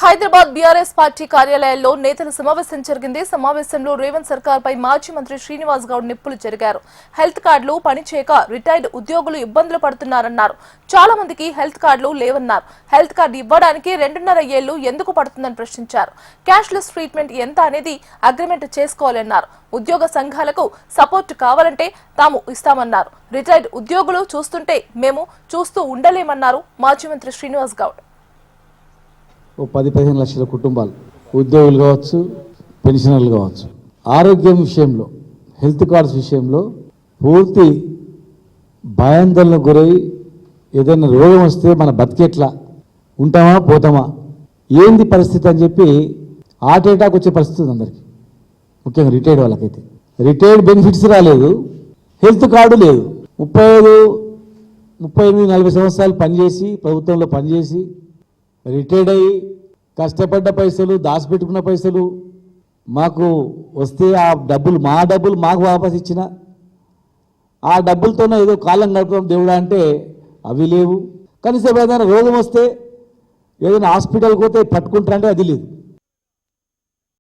Hyderabad BRS party కార్యాలయంలో నేతల సమావేశం జరిగింది. సమావేశంలో రేవంత్ సర్కార్ పై మాజీ మంత్రి శ్రీనివాస్ గౌడ్ నిప్పులు జరిగారు. హెల్త్ కార్డులు పనిచేయక రిటైర్డ్ ఉద్యోగులు ఇబ్బందులు పడుతున్నారన్నారు. చాలా మందికి హెల్త్ కార్డులు లేవన్నారు. హెల్త్ కార్డు ఇవ్వడానికి 2.5 ఏళ్లు ఎందుకు పడుతుందని ప్రశ్నించారు. క్యాష్లెస్ ట్రీట్మెంట్ ఎంత అనేది అగ్రిమెంట్ చేసుకోవాలన్నారు. ఉద్యోగ సంఘాలకు సపోర్ట్ కావాలంటే తాము ఇస్తామన్నారు. రిటైర్డ్ ఉద్యోగులు చూస్తుంటే మేము చూస్తూ ఉండలేమన్నారు మాజీ మంత్రి శ్రీనివాస్ గౌడ్. 10-15 లక్షల కుటుంబాలు ఉద్యోగులు కావచ్చు, పెన్షనర్లు కావచ్చు, ఆరోగ్యం విషయంలో హెల్త్ కార్డ్స్ విషయంలో పూర్తి భయాందోళనకు గురై ఏదైనా రోగం వస్తే మన బతికెట్లా ఉంటామా పోతామా ఏంది పరిస్థితి అని చెప్పి హార్ట్ అటాక్ వచ్చే పరిస్థితి ఉంది అందరికీ. ముఖ్యంగా రిటైర్డ్ వాళ్ళకైతే రిటైర్డ్ బెనిఫిట్స్ రాలేదు, హెల్త్ కార్డు లేదు. 38-40 సంవత్సరాలు పనిచేసి ప్రభుత్వంలో పనిచేసి రిటైర్డ్ అయ్యి కష్టపడ్డ పైసలు దాచిపెట్టుకున్న పైసలు మాకు వస్తే ఆ డబ్బులు మా డబ్బులు మాకు వాపస్ ఇచ్చిన ఆ డబ్బులతోనే ఏదో కాలం గడపడం దేవుడా అంటే అవి లేవు. కనీసం ఏదైనా రోగం వస్తే ఏదైనా హాస్పిటల్కి పోతే పట్టుకుంటారంటే అది లేదు.